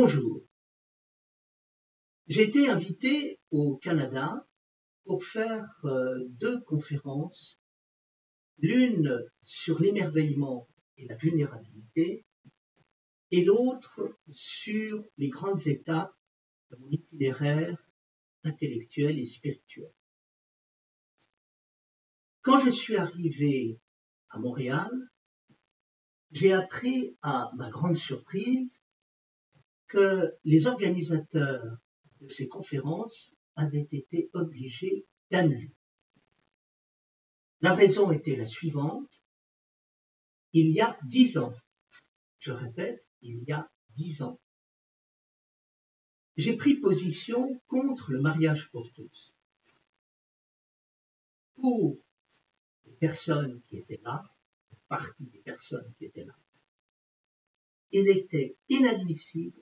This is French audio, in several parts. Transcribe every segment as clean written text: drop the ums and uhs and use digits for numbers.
Bonjour. J'ai été invité au Canada pour faire deux conférences, l'une sur l'émerveillement et la vulnérabilité, et l'autre sur les grandes étapes de mon itinéraire intellectuel et spirituel. Quand je suis arrivé à Montréal, j'ai appris à ma grande surprise que les organisateurs de ces conférences avaient été obligés d'annuler. La raison était la suivante. Il y a 10 ans, je répète, il y a 10 ans, j'ai pris position contre le mariage pour tous. Pour les personnes qui étaient là, partie des personnes qui étaient là, il était inadmissible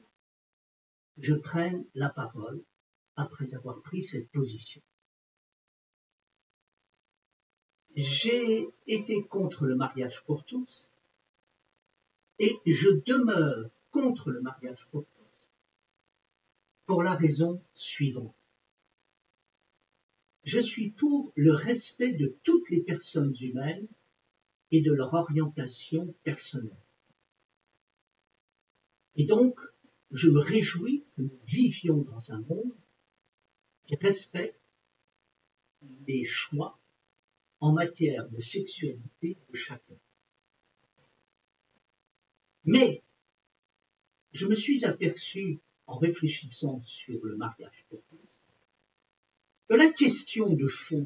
que je prenne la parole après avoir pris cette position. J'ai été contre le mariage pour tous et je demeure contre le mariage pour tous pour la raison suivante. Je suis pour le respect de toutes les personnes humaines et de leur orientation personnelle. Et donc, je me réjouis que nous vivions dans un monde qui respecte les choix en matière de sexualité de chacun. Mais je me suis aperçu, en réfléchissant sur le mariage pour tous, que la question de fond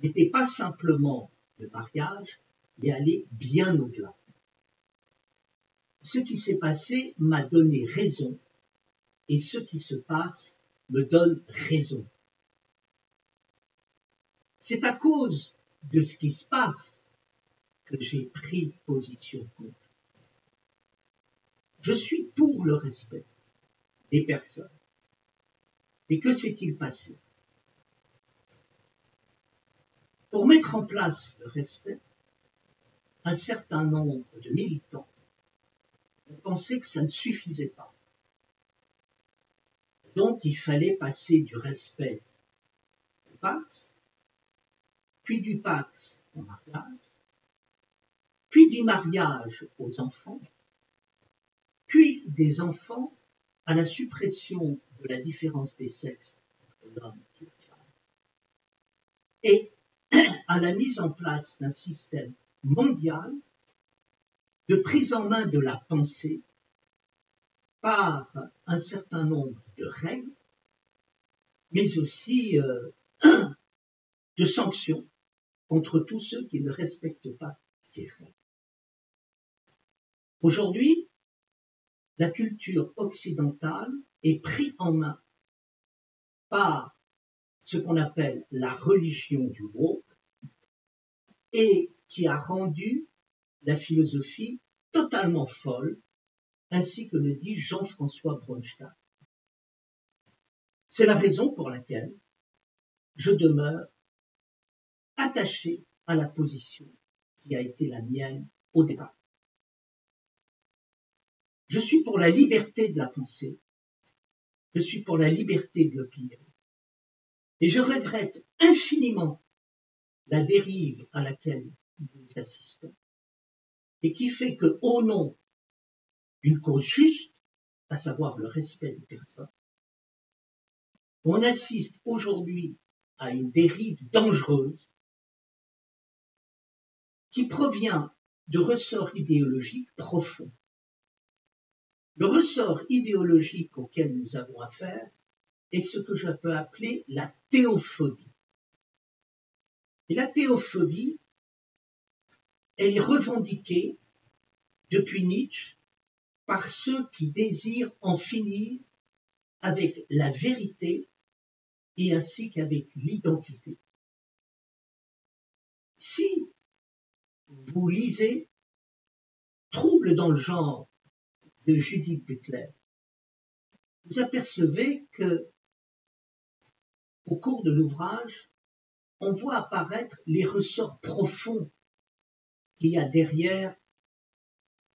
n'était pas simplement le mariage, mais allait bien au-delà. Ce qui s'est passé m'a donné raison, et ce qui se passe me donne raison. C'est à cause de ce qui se passe que j'ai pris position contre. Je suis pour le respect des personnes. Et que s'est-il passé? Pour mettre en place le respect, un certain nombre de militants ont pensé que ça ne suffisait pas. Donc il fallait passer du respect au Pax, puis du Pax au mariage, puis du mariage aux enfants, puis des enfants à la suppression de la différence des sexes entre l'homme et la femme, et à la mise en place d'un système mondial de prise en main de la pensée par un certain nombre de règles, mais aussi de sanctions contre tous ceux qui ne respectent pas ces règles. Aujourd'hui, la culture occidentale est prise en main par ce qu'on appelle la religion du woke et qui a rendu la philosophie totalement folle, ainsi que le dit Jean-François Bronstein. C'est la raison pour laquelle je demeure attaché à la position qui a été la mienne au départ. Je suis pour la liberté de la pensée, je suis pour la liberté de l'opinion, et je regrette infiniment la dérive à laquelle nous assistons, et qui fait que, au nom d'une cause juste, à savoir le respect des personnes, on assiste aujourd'hui à une dérive dangereuse qui provient de ressorts idéologiques profonds. Le ressort idéologique auquel nous avons affaire est ce que je peux appeler la théophobie. Et la théophobie, elle est revendiquée depuis Nietzsche par ceux qui désirent en finir avec la vérité et ainsi qu'avec l'identité. Si vous lisez Trouble dans le genre de Judith Butler, vous apercevez que, au cours de l'ouvrage, on voit apparaître les ressorts profonds qu'il y a derrière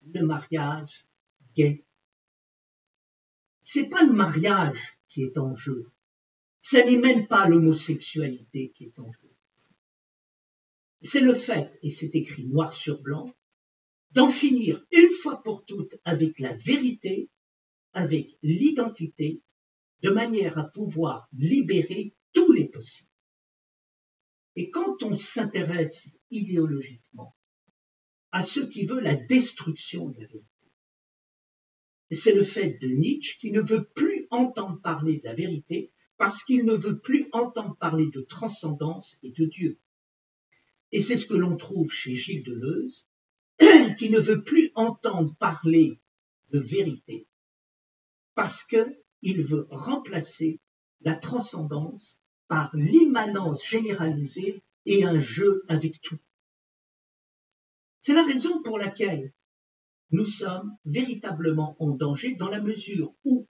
le mariage gay. c'est pas le mariage qui est en jeu. Ce n'est même pas l'homosexualité qui est en jeu. C'est le fait, et c'est écrit noir sur blanc, d'en finir une fois pour toutes avec la vérité, avec l'identité, de manière à pouvoir libérer tous les possibles. Et quand on s'intéresse idéologiquement à ce qui veut la destruction de la vérité, c'est le fait de Nietzsche qui ne veut plus entendre parler de la vérité parce qu'il ne veut plus entendre parler de transcendance et de Dieu. Et c'est ce que l'on trouve chez Gilles Deleuze, qui ne veut plus entendre parler de vérité parce qu'il veut remplacer la transcendance par l'immanence généralisée et un jeu avec tout. C'est la raison pour laquelle nous sommes véritablement en danger dans la mesure où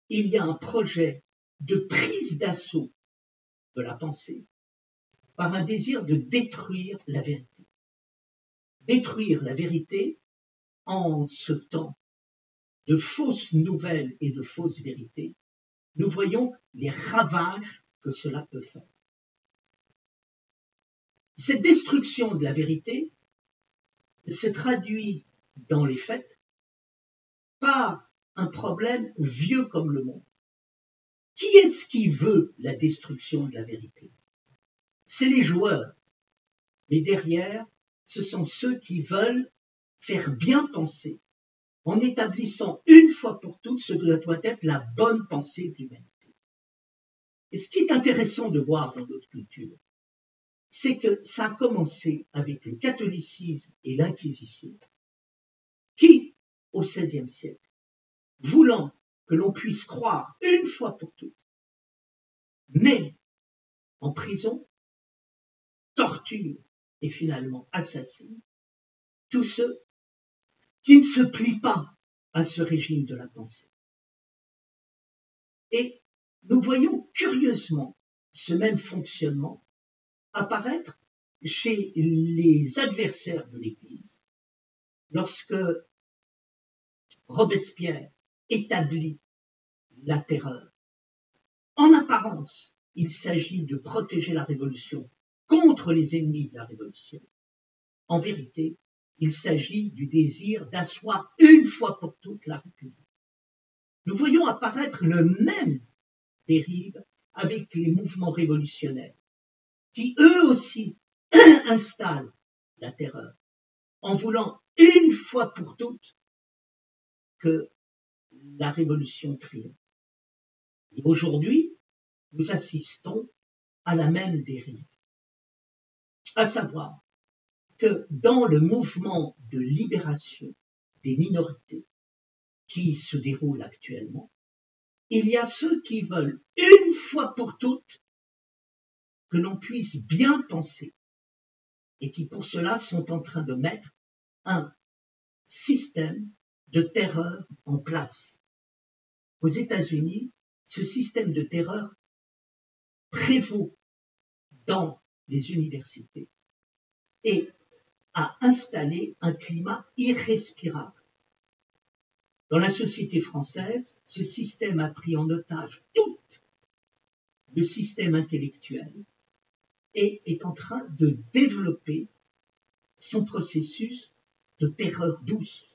il y a un projet de prise d'assaut de la pensée par un désir de détruire la vérité. Détruire la vérité en ce temps de fausses nouvelles et de fausses vérités, nous voyons les ravages que cela peut faire. Cette destruction de la vérité se traduit dans les faits par un problème vieux comme le monde. Qui est-ce qui veut la destruction de la vérité? C'est les joueurs. Mais derrière, ce sont ceux qui veulent faire bien penser en établissant une fois pour toutes ce que doit être la bonne pensée de l'humanité. Et ce qui est intéressant de voir dans notre culture, c'est que ça a commencé avec le catholicisme et l'Inquisition, qui, au XVIe siècle, voulant que l'on puisse croire une fois pour toutes, mais en prison, torture et finalement assassine tous ceux qui ne se plient pas à ce régime de la pensée. Et nous voyons curieusement ce même fonctionnement apparaître chez les adversaires de l'Église lorsque Robespierre établit la terreur. En apparence, il s'agit de protéger la Révolution contre les ennemis de la Révolution. En vérité, il s'agit du désir d'asseoir une fois pour toutes la République. Nous voyons apparaître le même dérive avec les mouvements révolutionnaires, qui eux aussi installent la terreur, en voulant une fois pour toutes que la Révolution triomphe. Et aujourd'hui, nous assistons à la même dérive, à savoir que dans le mouvement de libération des minorités qui se déroule actuellement, il y a ceux qui veulent une fois pour toutes que l'on puisse bien penser et qui pour cela sont en train de mettre un système de terreur en place. Aux États-Unis, ce système de terreur prévaut dans les universités et a installé un climat irrespirable. Dans la société française, ce système a pris en otage tout le système intellectuel et est en train de développer son processus de terreur douce.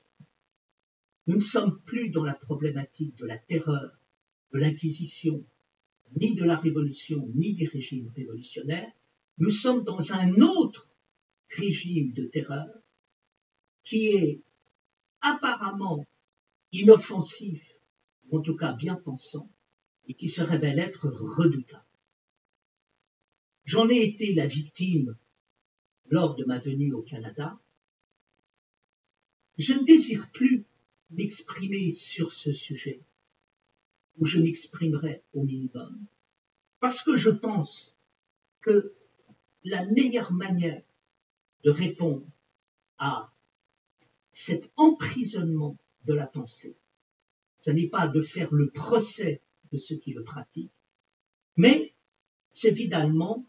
Nous ne sommes plus dans la problématique de la terreur, de l'Inquisition, ni de la Révolution, ni des régimes révolutionnaires. Nous sommes dans un autre régime de terreur qui est apparemment inoffensif, ou en tout cas bien pensant, et qui se révèle être redoutable. J'en ai été la victime lors de ma venue au Canada. Je ne désire plus m'exprimer sur ce sujet, ou je m'exprimerai au minimum, parce que je pense que la meilleure manière de répondre à cet emprisonnement de la pensée, ce n'est pas de faire le procès de ceux qui le pratiquent, mais c'est finalement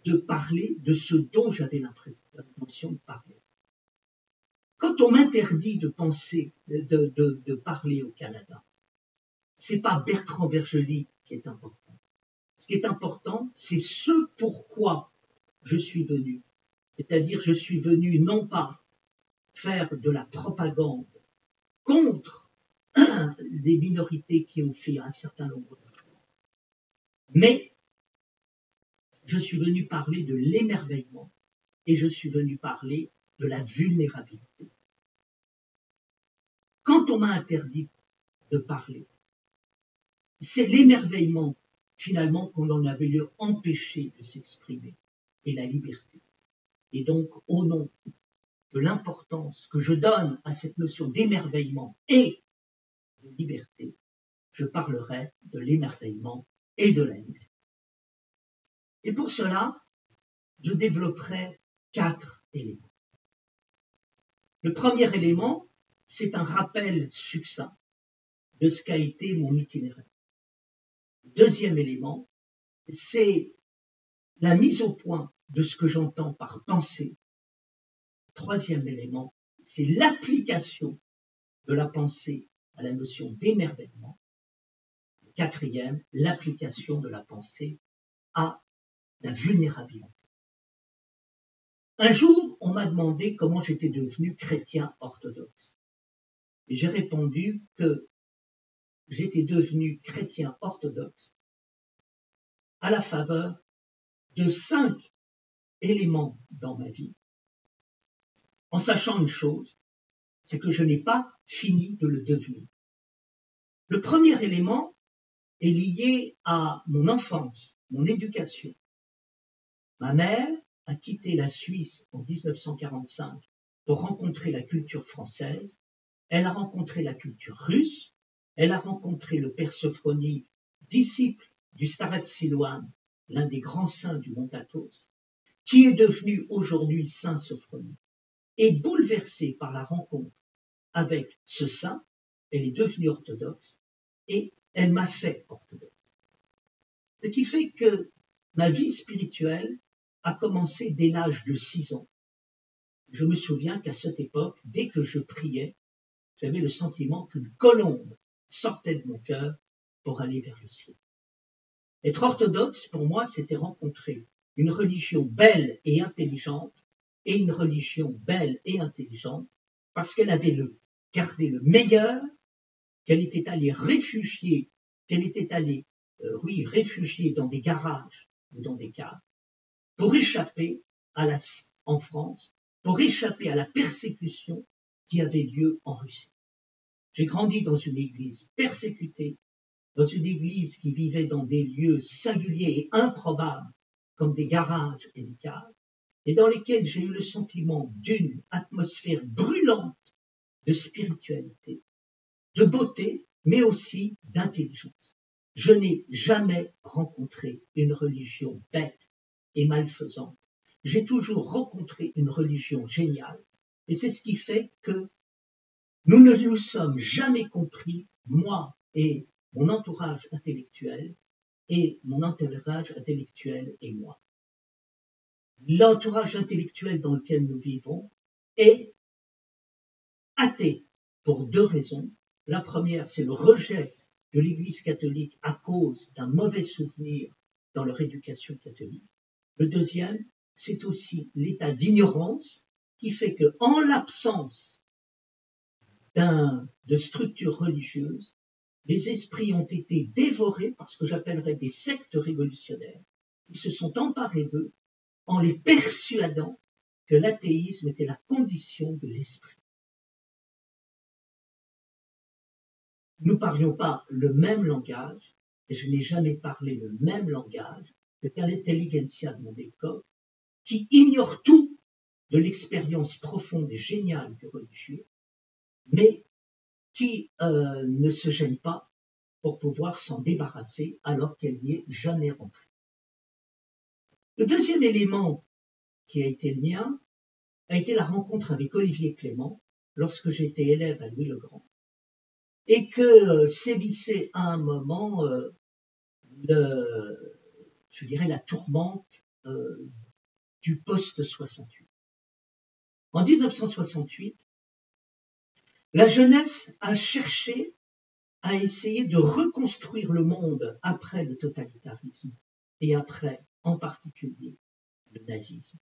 de parler de ce dont j'avais l'intention de parler. Quand on m'interdit de penser, de parler au Canada, c'est pas Bertrand Vergely qui est important. Ce qui est important, c'est ce pourquoi je suis venu. C'est-à-dire, je suis venu non pas faire de la propagande contre des minorités qui ont fait un certain nombre de choses, mais je suis venu parler de l'émerveillement et je suis venu parler de la vulnérabilité. Quand on m'a interdit de parler, c'est l'émerveillement finalement qu'on en avait empêché de s'exprimer et la liberté. Et donc, au nom de l'importance que je donne à cette notion d'émerveillement et de liberté, je parlerai de l'émerveillement et de la liberté. Et pour cela, je développerai 4 éléments. Le premier élément, c'est un rappel succinct de ce qu'a été mon itinéraire. Le deuxième élément, c'est la mise au point de ce que j'entends par pensée. Le troisième élément, c'est l'application de la pensée à la notion d'émerveillement. Le quatrième, l'application de la pensée à la vulnérabilité. Un jour, on m'a demandé comment j'étais devenu chrétien orthodoxe. Et j'ai répondu que j'étais devenu chrétien orthodoxe à la faveur de 5 éléments dans ma vie, en sachant une chose, c'est que je n'ai pas fini de le devenir. Le premier élément est lié à mon enfance, mon éducation. Ma mère a quitté la Suisse en 1945 pour rencontrer la culture française. Elle a rencontré la culture russe. Elle a rencontré le père Sophrony, disciple du Staret Silouan, l'un des grands saints du Mont Athos, qui est devenu aujourd'hui saint Sophrony. Et bouleversée par la rencontre avec ce saint, elle est devenue orthodoxe et elle m'a fait orthodoxe. Ce qui fait que ma vie spirituelle a commencé dès l'âge de 6 ans. Je me souviens qu'à cette époque, dès que je priais, j'avais le sentiment qu'une colombe sortait de mon cœur pour aller vers le ciel. Être orthodoxe, pour moi, c'était rencontrer une religion belle et intelligente, et une religion belle et intelligente, parce qu'elle avait gardé le meilleur, qu'elle était allée réfugier, réfugiée dans des garages ou dans des caves, pour échapper en France, pour échapper à la persécution qui avait lieu en Russie. J'ai grandi dans une église persécutée, dans une église qui vivait dans des lieux singuliers et improbables, comme des garages et des caves, et dans lesquels j'ai eu le sentiment d'une atmosphère brûlante de spiritualité, de beauté, mais aussi d'intelligence. Je n'ai jamais rencontré une religion bête et malfaisante. J'ai toujours rencontré une religion géniale, et c'est ce qui fait que nous ne nous sommes jamais compris, moi et mon entourage intellectuel, et mon entourage intellectuel et moi. L'entourage intellectuel dans lequel nous vivons est athée pour 2 raisons. La première, c'est le rejet de l'Église catholique à cause d'un mauvais souvenir dans leur éducation catholique. Le deuxième, c'est aussi l'état d'ignorance qui fait que, en l'absence de structure religieuse, les esprits ont été dévorés par ce que j'appellerais des sectes révolutionnaires. Ils se sont emparés d'eux en les persuadant que l'athéisme était la condition de l'esprit. Nous ne parlions pas le même langage, et je n'ai jamais parlé le même langage que l'intelligentsia de mon époque, qui ignore tout de l'expérience profonde et géniale du religieux, mais qui ne se gêne pas pour pouvoir s'en débarrasser alors qu'elle n'y est jamais rentrée. Le deuxième élément qui a été le mien a été la rencontre avec Olivier Clément lorsque j'étais élève à Louis-le-Grand et que sévissait à un moment la tourmente du post-68. En 1968, la jeunesse a cherché a essayé de reconstruire le monde après le totalitarisme et après, en particulier, le nazisme.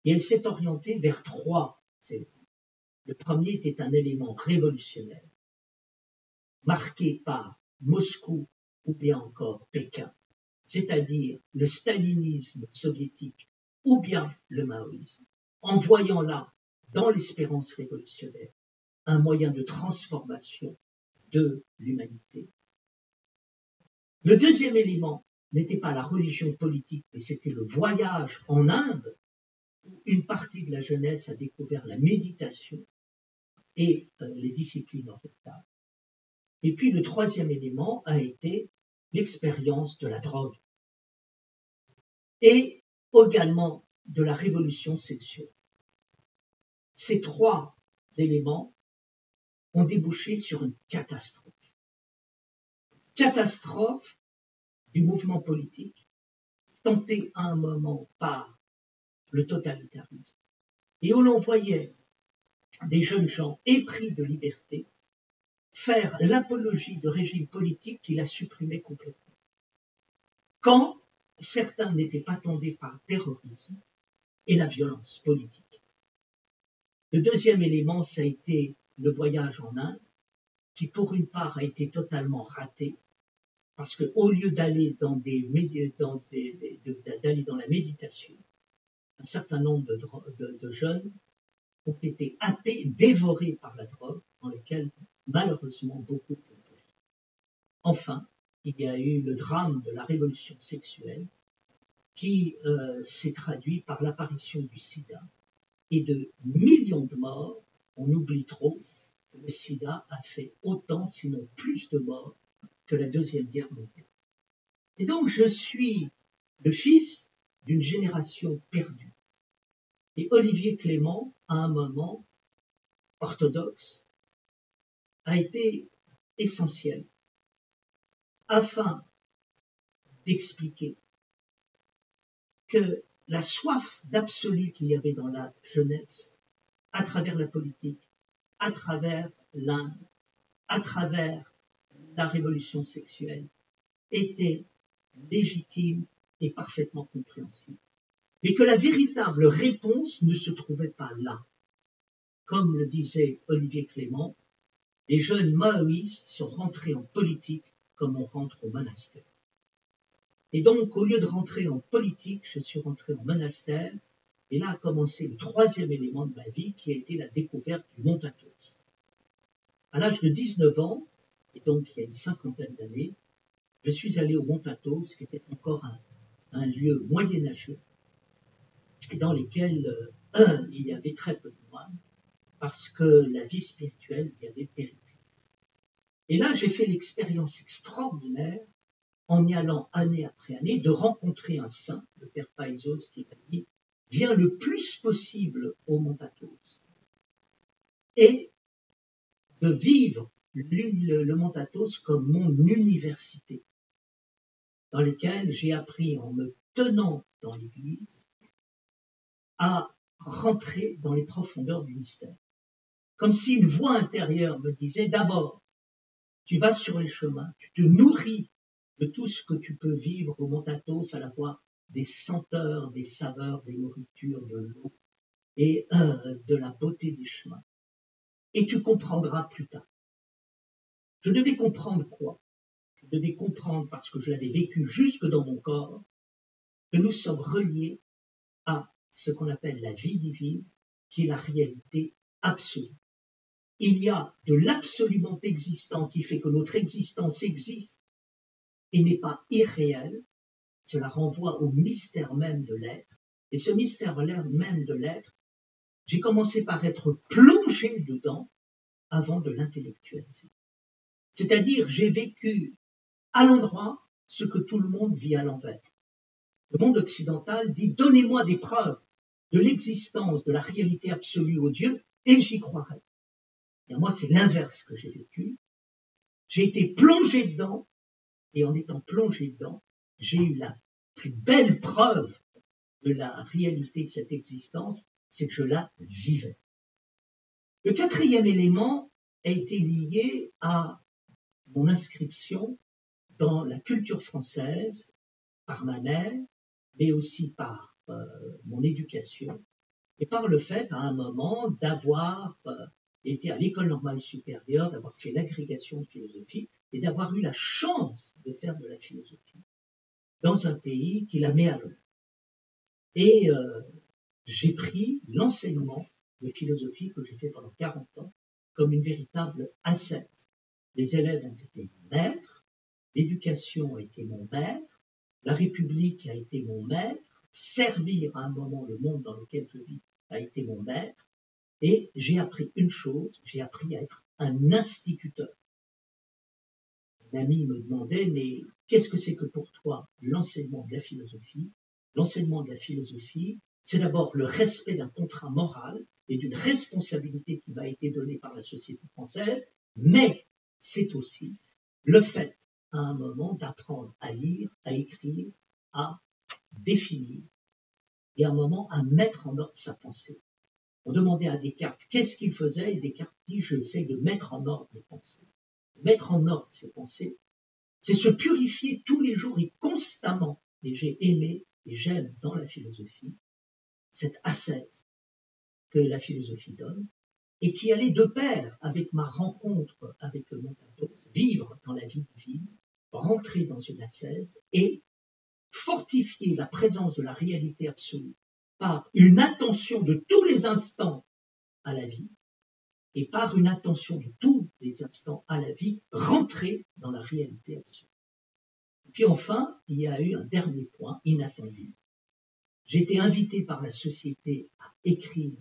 Et elle s'est orientée vers 3 éléments. Le premier était un élément révolutionnaire, marqué par Moscou ou bien encore Pékin, c'est-à-dire le stalinisme soviétique ou bien le maoïsme, en voyant là, dans l'espérance révolutionnaire, un moyen de transformation de l'humanité. Le deuxième élément n'était pas la religion politique, mais c'était le voyage en Inde, où une partie de la jeunesse a découvert la méditation et les disciplines orientales. Et puis le troisième élément a été l'expérience de la drogue et également de la révolution sexuelle. Ces 3 éléments ont débouché sur une catastrophe. Catastrophe du mouvement politique, tenté à un moment par le totalitarisme, et où l'on voyait des jeunes gens épris de liberté faire l'apologie de régimes politiques qui la supprimaient complètement. Quand certains n'étaient pas tendus par le terrorisme et la violence politique. Le deuxième élément, ça a été le voyage en Inde, qui pour une part a été totalement raté, parce qu'au lieu d'aller dans la méditation, un certain nombre de jeunes ont été happés, dévorés par la drogue, dans lesquels malheureusement beaucoup ont péri. Enfin, il y a eu le drame de la révolution sexuelle qui s'est traduit par l'apparition du sida et de millions de morts. On oublie trop que le sida a fait autant, sinon plus de morts que la Deuxième Guerre mondiale. Et donc je suis le fils d'une génération perdue. Et Olivier Clément, à un moment orthodoxe, a été essentiel afin d'expliquer que la soif d'absolu qu'il y avait dans la jeunesse, à travers la politique, à travers l'Inde, à travers la révolution sexuelle, était légitime et parfaitement compréhensible. Mais que la véritable réponse ne se trouvait pas là. Comme le disait Olivier Clément, les jeunes maoïstes sont rentrés en politique comme on rentre au monastère. Et donc, au lieu de rentrer en politique, je suis rentré en monastère, et là a commencé le troisième élément de ma vie, qui a été la découverte du Mont Athos. À l'âge de 19 ans, et donc il y a une 50aine d'années, je suis allé au Mont Athos, qui était encore un lieu moyenâgeux, et dans lequel il y avait très peu de moines, parce que la vie spirituelle y avait péri. Et là, j'ai fait l'expérience extraordinaire, en y allant année après année, de rencontrer un saint, le père Països, qui m'a dit « Viens le plus possible au Mont Athos » et de vivre le Mont Athos comme mon université, dans laquelle j'ai appris, en me tenant dans l'église, à rentrer dans les profondeurs du mystère. Comme si une voix intérieure me disait, d'abord, tu vas sur les chemins, tu te nourris de tout ce que tu peux vivre au Mont Athos, à la fois des senteurs, des saveurs, des nourritures, de l'eau et de la beauté des chemins. Et tu comprendras plus tard. Je devais comprendre quoi? Je devais comprendre, parce que je l'avais vécu jusque dans mon corps, que nous sommes reliés à ce qu'on appelle la vie divine, qui est la réalité absolue. Il y a de l'absolument existant qui fait que notre existence existe et n'est pas irréelle. Cela renvoie au mystère même de l'être. Et ce mystère même de l'être, j'ai commencé par être plongé dedans avant de l'intellectualiser. C'est-à-dire, j'ai vécu à l'endroit ce que tout le monde vit à l'envers. Le monde occidental dit « Donnez-moi des preuves de l'existence, de la réalité absolue au Dieu, et j'y croirai. » Et moi, c'est l'inverse que j'ai vécu. J'ai été plongé dedans, et en étant plongé dedans, j'ai eu la plus belle preuve de la réalité de cette existence, c'est que je la vivais. Le quatrième élément a été lié à mon inscription dans la culture française par ma mère, mais aussi par mon éducation, et par le fait, à un moment, d'avoir été à l'école normale supérieure, d'avoir fait l'agrégation de philosophie, et d'avoir eu la chance de faire de la philosophie dans un pays qui la met à l'honneur. Et j'ai pris l'enseignement de philosophie que j'ai fait pendant 40 ans comme une véritable asset. Les élèves ont été mon maître, l'éducation a été mon maître, la République a été mon maître, servir à un moment le monde dans lequel je vis a été mon maître, et j'ai appris une chose, j'ai appris à être un instituteur. Un ami me demandait, mais qu'est-ce que c'est que pour toi l'enseignement de la philosophie? L'enseignement de la philosophie, c'est d'abord le respect d'un contrat moral et d'une responsabilité qui m'a été donnée par la société française, mais c'est aussi le fait, à un moment, d'apprendre à lire, à écrire, à définir, et à un moment, à mettre en ordre sa pensée. On demandait à Descartes qu'est-ce qu'il faisait, et Descartes dit, je essaie de mettre en ordre mes pensées. Mettre en ordre ses pensées, c'est se purifier tous les jours et constamment. Et j'ai aimé et j'aime dans la philosophie cette ascèse que la philosophie donne et qui allait de pair avec ma rencontre avec le Montados, vivre dans la vie divine, rentrer dans une ascèse et fortifier la présence de la réalité absolue par une attention de tous les instants à la vie et par une attention de tous les instants à la vie, rentrer dans la réalité absolue. Et puis enfin, il y a eu un dernier point inattendu. J'ai été invité par la société à écrire,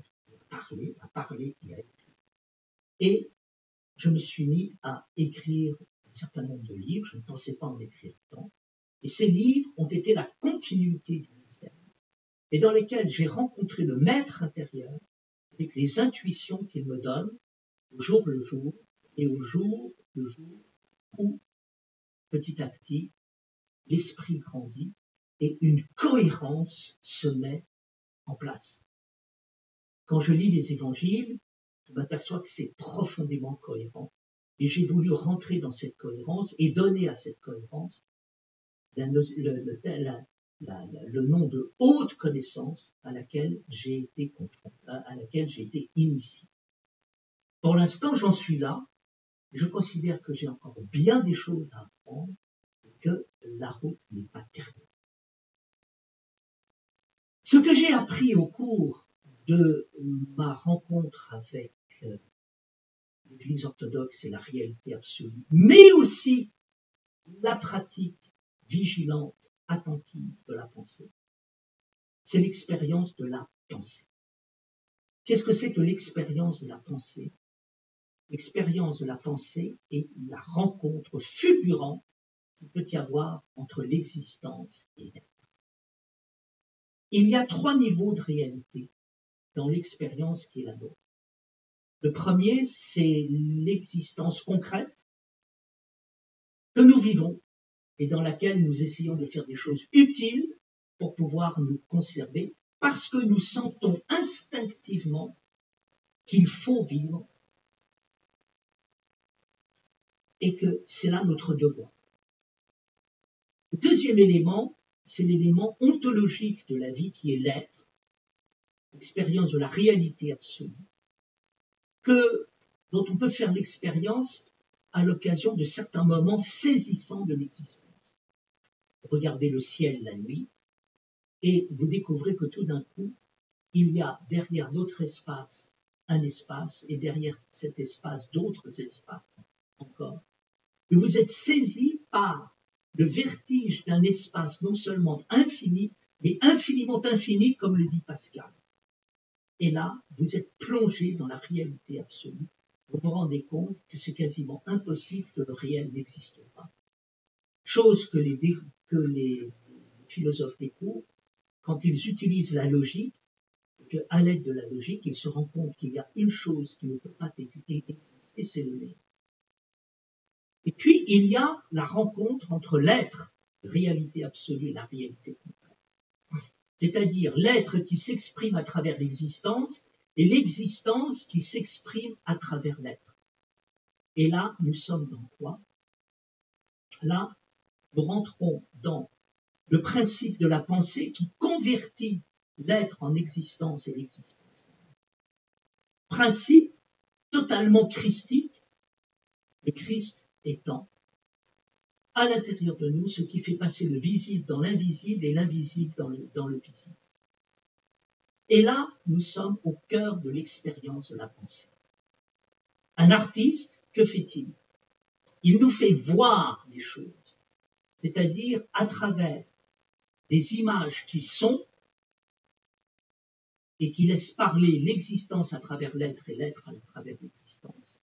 à parler et à écrire. Et je me suis mis à écrire un certain nombre de livres, je ne pensais pas en écrire tant, et ces livres ont été la continuité du mystère, et dans lesquels j'ai rencontré le maître intérieur avec les intuitions qu'il me donne au jour le jour, et au jour le jour où, petit à petit, l'esprit grandit et une cohérence se met en place. Quand je lis les évangiles, je m'aperçois que c'est profondément cohérent. Et j'ai voulu rentrer dans cette cohérence et donner à cette cohérence le nom de haute connaissance à laquelle j'ai été confronté, à laquelle j'ai été initié. Pour l'instant, j'en suis là. Je considère que j'ai encore bien des choses à apprendre et que la route n'est pas terminée. Ce que j'ai appris au cours de ma rencontre avec l'Église orthodoxe et la réalité absolue, mais aussi la pratique vigilante, attentive de la pensée, c'est l'expérience de la pensée. Qu'est-ce que c'est que l'expérience de la pensée? L'expérience de la pensée est la rencontre fulgurante qu'il peut y avoir entre l'existence et l'être. Il y a 3 niveaux de réalité dans l'expérience qui est la nôtre. Le premier, c'est l'existence concrète que nous vivons et dans laquelle nous essayons de faire des choses utiles pour pouvoir nous conserver parce que nous sentons instinctivement qu'il faut vivre et que c'est là notre devoir. Le deuxième élément, c'est l'élément ontologique de la vie qui est l'être, l'expérience de la réalité absolue, dont on peut faire l'expérience à l'occasion de certains moments saisissants de l'existence. Regardez le ciel la nuit et vous découvrez que tout d'un coup, il y a derrière notre espace un espace et derrière cet espace d'autres espaces encore. Et vous êtes saisi par le vertige d'un espace non seulement infini, mais infiniment infini, comme le dit Pascal. Et là, vous êtes plongé dans la réalité absolue. Vous vous rendez compte que c'est quasiment impossible que le réel n'existe pas. Chose que les philosophes découvrent quand ils utilisent la logique, qu'à l'aide de la logique, ils se rendent compte qu'il y a une chose qui ne peut pas exister, c'est le néant. Et puis, il y a la rencontre entre l'être, la réalité absolue, et la réalité concrète. C'est-à-dire l'être qui s'exprime à travers l'existence et l'existence qui s'exprime à travers l'être. Et là, nous sommes dans quoi? Là, nous rentrons dans le principe de la pensée qui convertit l'être en existence et l'existence. Principe totalement christique, le Christ étant à l'intérieur de nous ce qui fait passer le visible dans l'invisible et l'invisible dans le visible. Et là, nous sommes au cœur de l'expérience de la pensée. Un artiste, que fait-il? Il nous fait voir les choses, c'est-à-dire à travers des images qui sont et qui laissent parler l'existence à travers l'être et l'être à travers l'existence.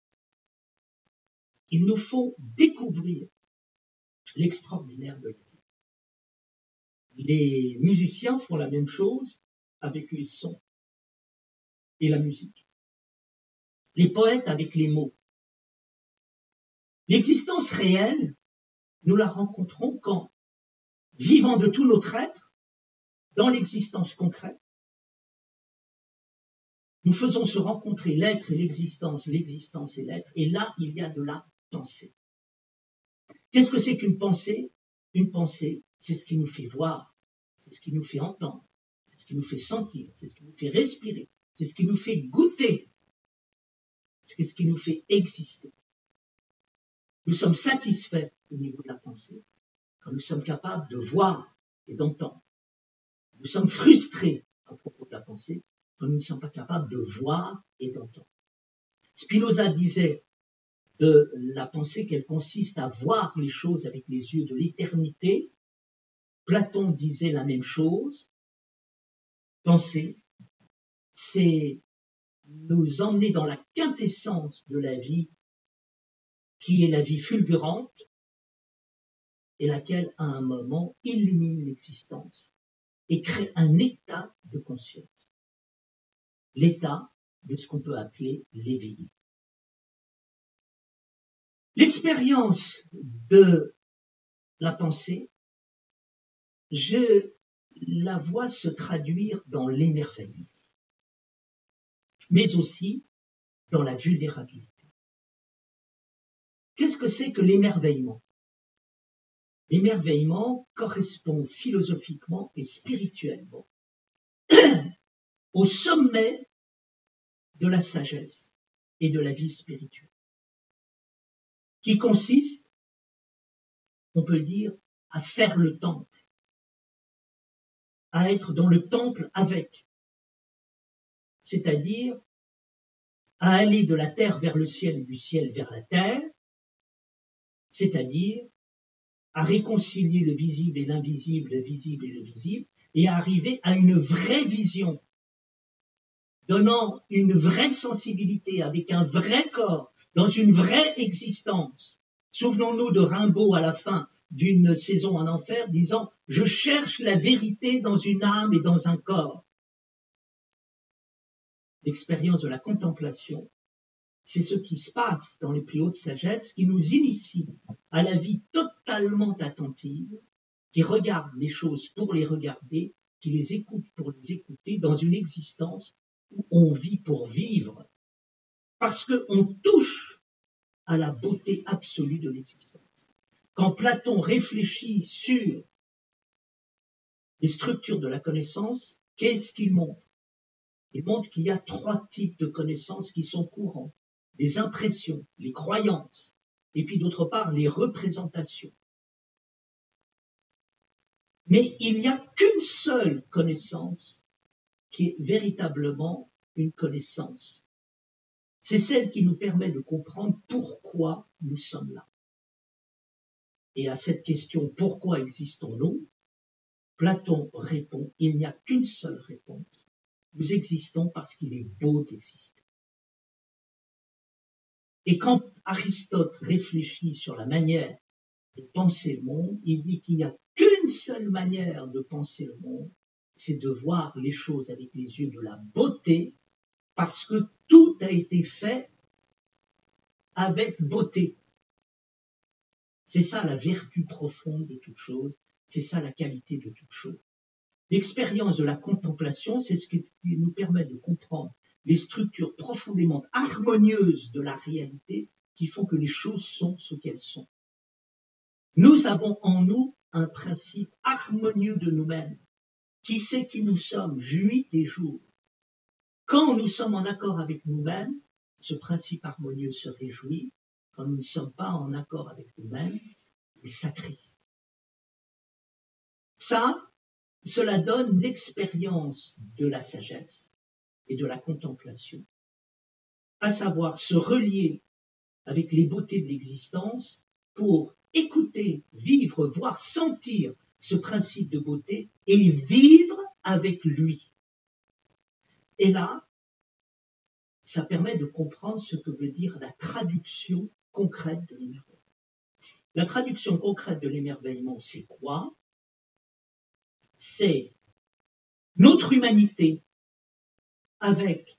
Il nous faut découvrir l'extraordinaire de la vie. Les musiciens font la même chose avec les sons et la musique. Les poètes avec les mots. L'existence réelle, nous la rencontrons quand, vivant de tout notre être, dans l'existence concrète, nous faisons se rencontrer l'être et l'existence et l'être, et là, il y a de la pensée. Qu'est-ce que c'est qu'une pensée? Une pensée, c'est ce qui nous fait voir, c'est ce qui nous fait entendre, c'est ce qui nous fait sentir, c'est ce qui nous fait respirer, c'est ce qui nous fait goûter, c'est ce qui nous fait exister. Nous sommes satisfaits au niveau de la pensée quand nous sommes capables de voir et d'entendre. Nous sommes frustrés à propos de la pensée quand nous ne sommes pas capables de voir et d'entendre. Spinoza disait de la pensée qu'elle consiste à voir les choses avec les yeux de l'éternité. Platon disait la même chose. Penser, c'est nous emmener dans la quintessence de la vie, qui est la vie fulgurante, et laquelle, à un moment, illumine l'existence et crée un état de conscience. L'état de ce qu'on peut appeler l'éveillé. L'expérience de la pensée, je la vois se traduire dans l'émerveillement, mais aussi dans la vulnérabilité. Qu'est-ce que c'est que l'émerveillement? L'émerveillement correspond philosophiquement et spirituellement au sommet de la sagesse et de la vie spirituelle, qui consiste, on peut dire, à faire le temple, à être dans le temple avec, c'est-à-dire à aller de la terre vers le ciel et du ciel vers la terre, c'est-à-dire à réconcilier le visible et l'invisible, le visible et le visible, et à arriver à une vraie vision, donnant une vraie sensibilité avec un vrai corps, dans une vraie existence. Souvenons-nous de Rimbaud à la fin d'une saison en enfer, disant « Je cherche la vérité dans une âme et dans un corps ». L'expérience de la contemplation, c'est ce qui se passe dans les plus hautes sagesses, qui nous initie à la vie totalement attentive, qui regarde les choses pour les regarder, qui les écoute pour les écouter, dans une existence où on vit pour vivre, parce qu'on touche à la beauté absolue de l'existence. Quand Platon réfléchit sur les structures de la connaissance, qu'est-ce qu'il montre? Il montre qu'il y a 3 types de connaissances qui sont courants. Les impressions, les croyances, et puis d'autre part les représentations. Mais il n'y a qu'une seule connaissance qui est véritablement une connaissance. C'est celle qui nous permet de comprendre pourquoi nous sommes là. Et à cette question « Pourquoi existons-nous ?» Platon répond « Il n'y a qu'une seule réponse. Nous existons parce qu'il est beau d'exister. » Et quand Aristote réfléchit sur la manière de penser le monde, il dit qu'il n'y a qu'une seule manière de penser le monde, c'est de voir les choses avec les yeux de la beauté, parce que tout a été fait avec beauté. C'est ça la vertu profonde de toute chose, c'est ça la qualité de toute chose. L'expérience de la contemplation, c'est ce qui nous permet de comprendre les structures profondément harmonieuses de la réalité qui font que les choses sont ce qu'elles sont. Nous avons en nous un principe harmonieux de nous-mêmes. Qui sait qui nous sommes, nuit et jour. Quand nous sommes en accord avec nous-mêmes, ce principe harmonieux se réjouit. Quand nous ne sommes pas en accord avec nous-mêmes, il s'attriste. Cela donne l'expérience de la sagesse et de la contemplation, à savoir se relier avec les beautés de l'existence pour écouter, vivre, voir, sentir ce principe de beauté et vivre avec lui. Et là, ça permet de comprendre ce que veut dire la traduction concrète de l'émerveillement. La traduction concrète de l'émerveillement, c'est quoi? C'est notre humanité avec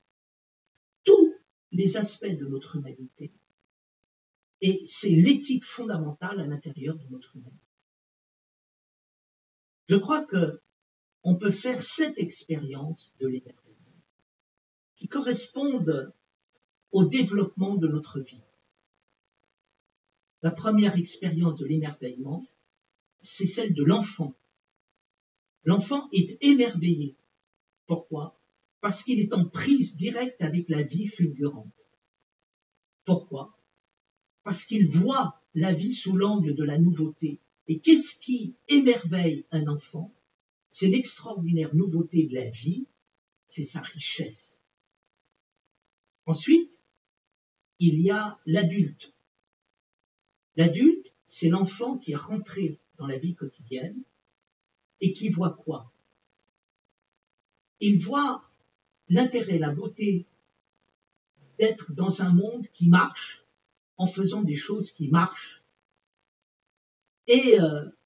tous les aspects de notre humanité. Et c'est l'éthique fondamentale à l'intérieur de notre humanité. Je crois qu'on peut faire cette expérience de l'émerveillement qui correspondent au développement de notre vie. La première expérience de l'émerveillement, c'est celle de l'enfant. L'enfant est émerveillé. Pourquoi? Parce qu'il est en prise directe avec la vie fulgurante. Pourquoi? Parce qu'il voit la vie sous l'angle de la nouveauté. Et qu'est-ce qui émerveille un enfant? C'est l'extraordinaire nouveauté de la vie, c'est sa richesse. Ensuite, il y a l'adulte. L'adulte, c'est l'enfant qui est rentré dans la vie quotidienne et qui voit quoi? Il voit l'intérêt, la beauté d'être dans un monde qui marche en faisant des choses qui marchent et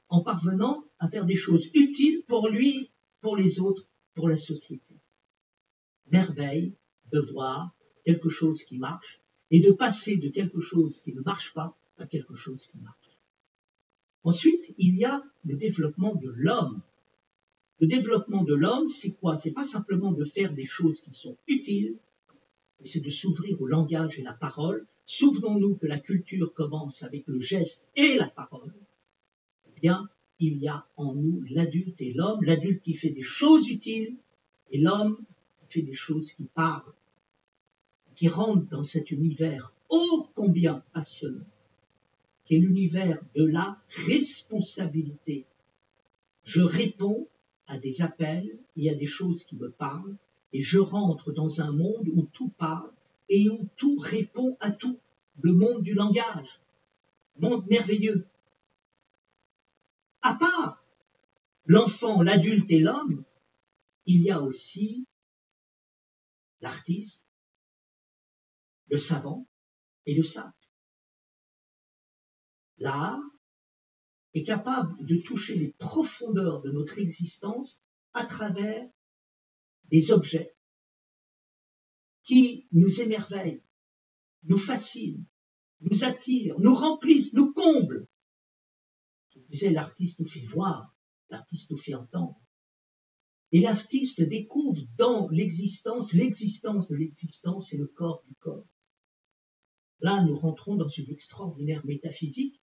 en parvenant à faire des choses utiles pour lui, pour les autres, pour la société. Merveille de voir quelque chose qui marche et de passer de quelque chose qui ne marche pas à quelque chose qui marche. Ensuite, il y a le développement de l'homme. Le développement de l'homme, c'est quoi? C'est pas simplement de faire des choses qui sont utiles, mais c'est de s'ouvrir au langage et la parole. Souvenons-nous que la culture commence avec le geste et la parole. Eh bien, il y a en nous l'adulte et l'homme, l'adulte qui fait des choses utiles et l'homme qui fait des choses qui parlent, qui rentre dans cet univers ô combien passionnant, qui est l'univers de la responsabilité. Je réponds à des appels, il y a des choses qui me parlent, et je rentre dans un monde où tout parle et où tout répond à tout. Le monde du langage, monde merveilleux. À part l'enfant, l'adulte et l'homme, il y a aussi l'artiste, le savant et le sage. L'art est capable de toucher les profondeurs de notre existence à travers des objets qui nous émerveillent, nous fascinent, nous attirent, nous remplissent, nous comblent. Je disais, l'artiste nous fait voir, l'artiste nous fait entendre. Et l'artiste découvre dans l'existence de l'existence et le corps du corps. Là, nous rentrons dans une extraordinaire métaphysique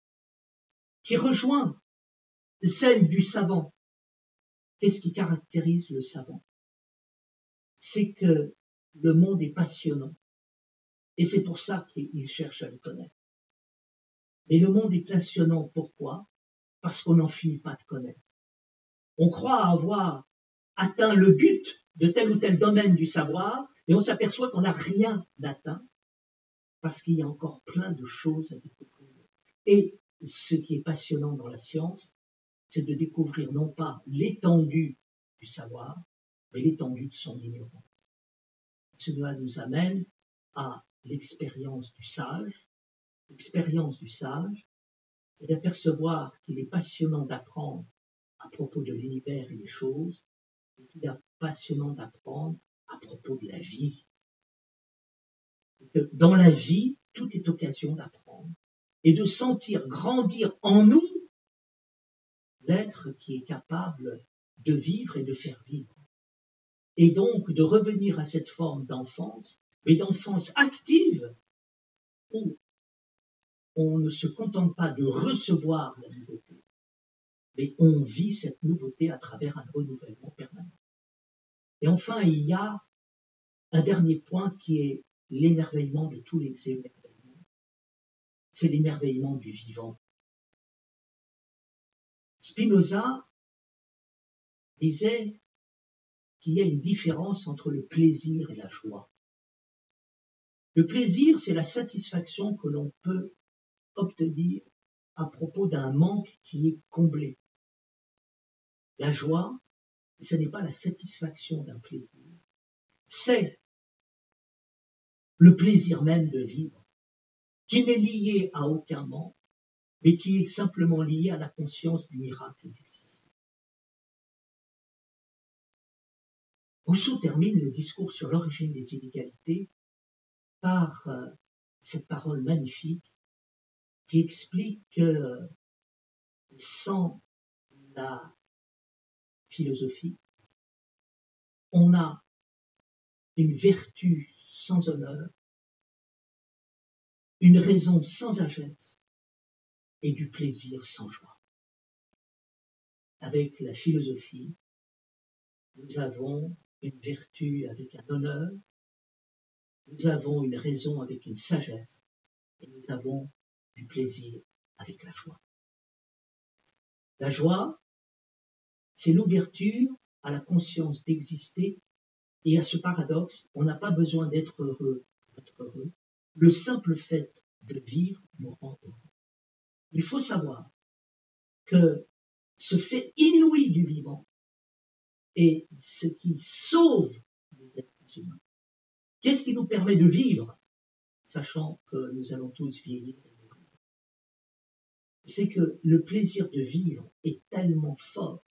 qui rejoint celle du savant. Qu'est-ce qui caractérise le savant? C'est que le monde est passionnant. Et c'est pour ça qu'il cherche à le connaître. Mais le monde est passionnant, pourquoi? Parce qu'on n'en finit pas de connaître. On croit avoir atteint le but de tel ou tel domaine du savoir, et on s'aperçoit qu'on n'a rien d'atteint, parce qu'il y a encore plein de choses à découvrir. Et ce qui est passionnant dans la science, c'est de découvrir non pas l'étendue du savoir, mais l'étendue de son ignorance. Cela nous amène à l'expérience du sage, et d'apercevoir qu'il est passionnant d'apprendre à propos de l'univers et des choses, et qu'il est passionnant d'apprendre à propos de la vie. Et que dans la vie, tout est occasion d'apprendre et de sentir grandir en nous l'être qui est capable de vivre et de faire vivre. Et donc de revenir à cette forme d'enfance, mais d'enfance active, où on ne se contente pas de recevoir la nouveauté, mais on vit cette nouveauté à travers un renouvellement permanent. Et enfin, il y a un dernier point qui est l'émerveillement de tous les émerveillements. C'est l'émerveillement du vivant. Spinoza disait qu'il y a une différence entre le plaisir et la joie. Le plaisir, c'est la satisfaction que l'on peut obtenir à propos d'un manque qui est comblé. La joie, ce n'est pas la satisfaction d'un plaisir, c'est le plaisir même de vivre, qui n'est lié à aucun manque, mais qui est simplement lié à la conscience du miracle d'exister. Rousseau termine le discours sur l'origine des inégalités par cette parole magnifique qui explique que sans la philosophie, on a une vertu sans honneur, une raison sans agence et du plaisir sans joie. Avec la philosophie, nous avons une vertu avec un honneur, nous avons une raison avec une sagesse et nous avons du plaisir avec la joie. La joie, c'est l'ouverture à la conscience d'exister et à ce paradoxe, on n'a pas besoin d'être heureux pour être heureux. Le simple fait de vivre nous rend heureux. Il faut savoir que ce fait inouï du vivant est ce qui sauve les êtres humains. Qu'est-ce qui nous permet de vivre, sachant que nous allons tous vieillir et mourir? C'est que le plaisir de vivre est tellement fort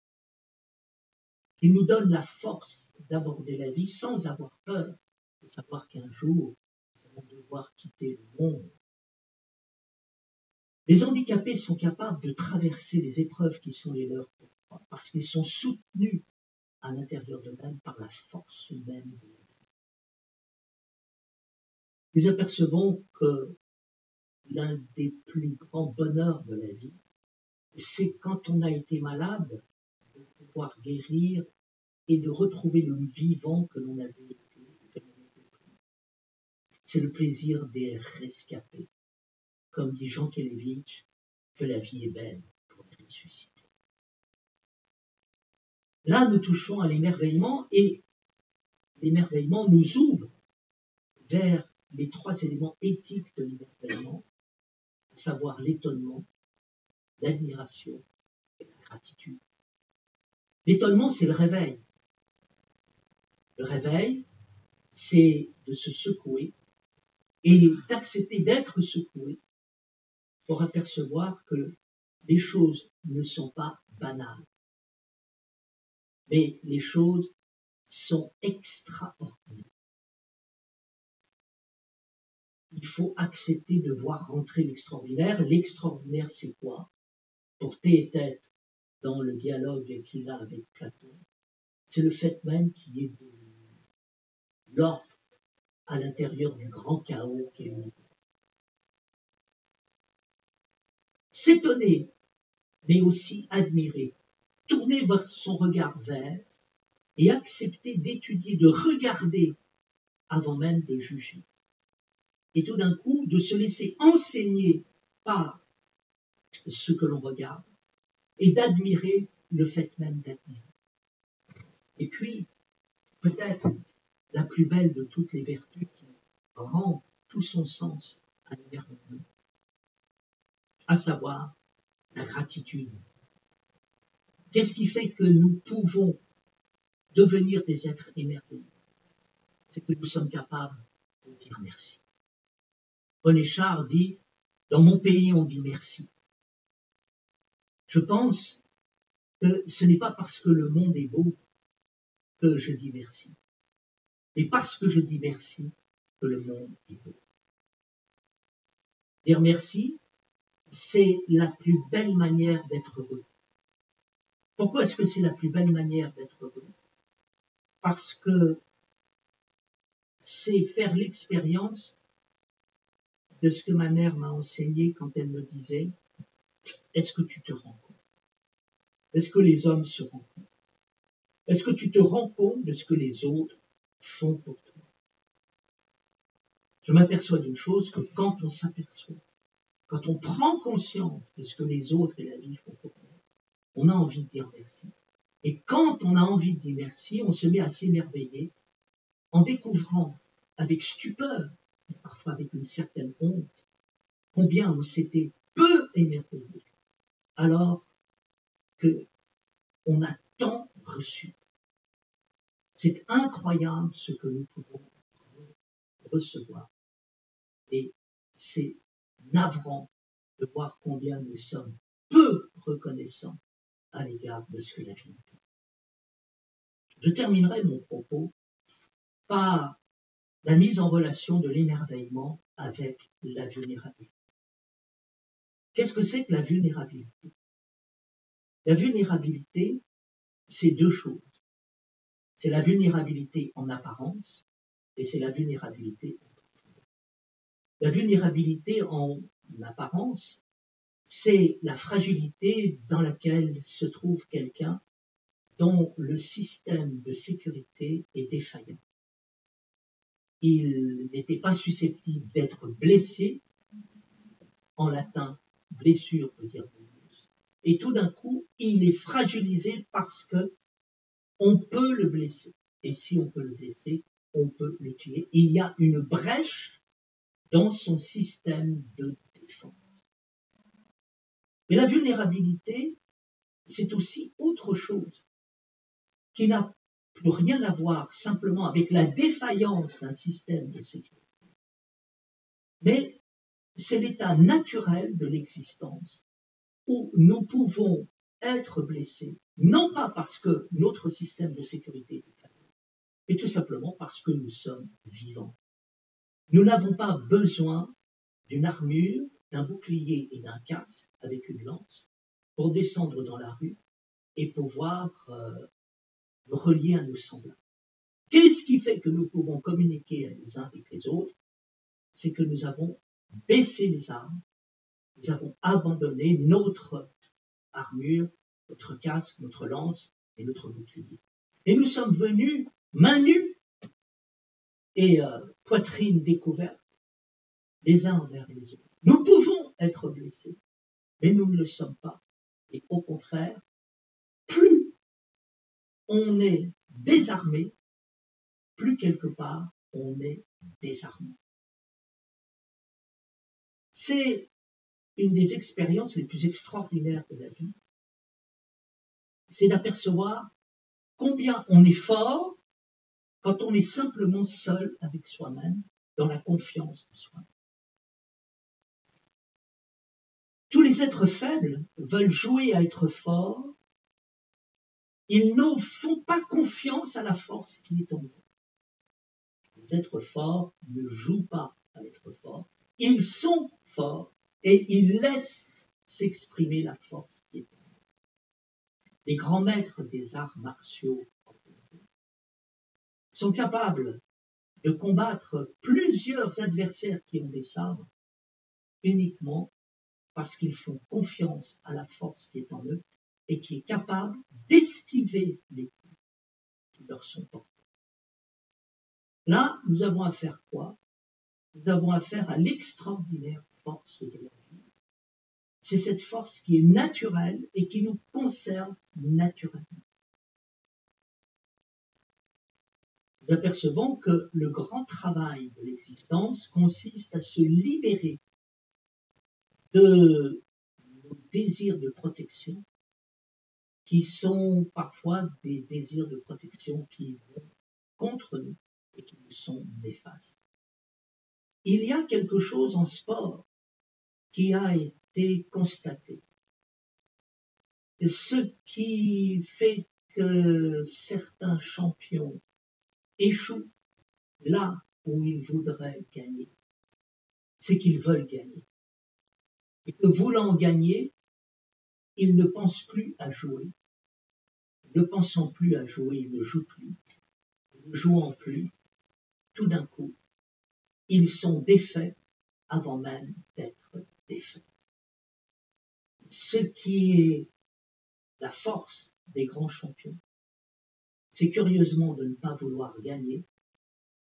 qu'il nous donne la force d'aborder la vie sans avoir peur de savoir qu'un jour, nous allons devoir quitter le monde. Les handicapés sont capables de traverser les épreuves qui sont les leurs parce qu'ils sont soutenus à l'intérieur d'eux-mêmes par la force même de la vie. Nous apercevons que l'un des plus grands bonheurs de la vie, c'est quand on a été malade, de pouvoir guérir et de retrouver le vivant que l'on avait été. C'est le plaisir des rescapés. Comme dit Jean Kelevitch, que la vie est belle pour les ressusciter. Là, nous touchons à l'émerveillement et l'émerveillement nous ouvre vers les trois éléments éthiques de l'émerveillement, à savoir l'étonnement, l'admiration et la gratitude. L'étonnement, c'est le réveil. Le réveil, c'est de se secouer et d'accepter d'être secoué pour apercevoir que les choses ne sont pas banales, mais les choses sont extraordinaires. Il faut accepter de voir rentrer l'extraordinaire. L'extraordinaire, c'est quoi? Pour Théétète, dans le dialogue qu'il a avec Platon, c'est le fait même qu'il y ait de l'ordre à l'intérieur du grand chaos qui est le monde. S'étonner, mais aussi admirer, tourner son regard vers et accepter d'étudier, de regarder avant même de juger. Et tout d'un coup, de se laisser enseigner par ce que l'on regarde et d'admirer le fait même d'admirer. Et puis, peut-être la plus belle de toutes les vertus qui rend tout son sens à l'émerveillement, à savoir la gratitude. Qu'est-ce qui fait que nous pouvons devenir des êtres émerveillés? C'est que nous sommes capables de dire merci. René Char dit « Dans mon pays, on dit merci ». Je pense que ce n'est pas parce que le monde est beau que je dis merci, mais parce que je dis merci que le monde est beau. Dire merci, c'est la plus belle manière d'être heureux. Pourquoi est-ce que c'est la plus belle manière d'être heureux? Parce que c'est faire l'expérience de ce que ma mère m'a enseigné quand elle me disait « Est-ce que tu te rends compte ?» Est-ce que les hommes se rendent compte? Est-ce que tu te rends compte de ce que les autres font pour toi? Je m'aperçois d'une chose, que quand on s'aperçoit, quand on prend conscience de ce que les autres et la vie font pour nous, on a envie de dire merci. Et quand on a envie de dire merci, on se met à s'émerveiller en découvrant avec stupeur, et parfois avec une certaine honte, combien on s'était peu émerveillé alors qu'on a tant reçu. C'est incroyable ce que nous pouvons recevoir. Et c'est navrant de voir combien nous sommes peu reconnaissants à l'égard de ce que la vie nous fait. Je terminerai mon propos par la mise en relation de l'émerveillement avec la vulnérabilité. Qu'est-ce que c'est que la vulnérabilité? La vulnérabilité, c'est deux choses. C'est la vulnérabilité en apparence et c'est la vulnérabilité en profondeur. La vulnérabilité en apparence, c'est la fragilité dans laquelle se trouve quelqu'un dont le système de sécurité est défaillant. Il n'était pas susceptible d'être blessé, en latin, blessure veut dire vulnus, et tout d'un coup, il est fragilisé parce que on peut le blesser. Et si on peut le blesser, on peut le tuer. Il y a une brèche dans son système de défense. Mais la vulnérabilité, c'est aussi autre chose qui n'a plus rien à voir simplement avec la défaillance d'un système de sécurité. Mais c'est l'état naturel de l'existence où nous pouvons être blessés, non pas parce que notre système de sécurité est défaillant, mais tout simplement parce que nous sommes vivants. Nous n'avons pas besoin d'une armure, d'un bouclier et d'un casque avec une lance pour descendre dans la rue et pouvoir nous relier à nos semblables. Qu'est-ce qui fait que nous pouvons communiquer les uns avec les autres? C'est que nous avons baissé les armes, nous avons abandonné notre armure, notre casque, notre lance et notre bouclier. Et nous sommes venus mains nues et poitrine découverte, les uns envers les autres. Nous pouvons être blessés, mais nous ne le sommes pas. Et au contraire, plus on est désarmé, plus quelque part on est désarmant. C'est une des expériences les plus extraordinaires de la vie, c'est d'apercevoir combien on est fort quand on est simplement seul avec soi-même, dans la confiance de soi. Tous les êtres faibles veulent jouer à être forts, ils ne font pas confiance à la force qui est en eux. Les êtres forts ne jouent pas à être forts, ils sont forts et ils laissent s'exprimer la force qui est en eux. Les grands maîtres des arts martiaux sont capables de combattre plusieurs adversaires qui ont des sabres uniquement parce qu'ils font confiance à la force qui est en eux et qui est capable d'esquiver les coups qui leur sont portés. Là, nous avons affaire quoi? Nous avons affaire à l'extraordinaire force de la vie. C'est cette force qui est naturelle et qui nous conserve naturellement. Nous apercevons que le grand travail de l'existence consiste à se libérer de nos désirs de protection, qui sont parfois des désirs de protection qui vont contre nous et qui nous sont néfastes. Il y a quelque chose en sport qui a été constaté. Ce qui fait que certains champions échouent là où ils voudraient gagner, c'est qu'ils veulent gagner. Et que voulant gagner, ils ne pensent plus à jouer. Ne pensant plus à jouer, ils ne jouent plus. Ne jouant plus, tout d'un coup, ils sont défaits avant même d'être défaits. Ce qui est la force des grands champions, c'est curieusement de ne pas vouloir gagner,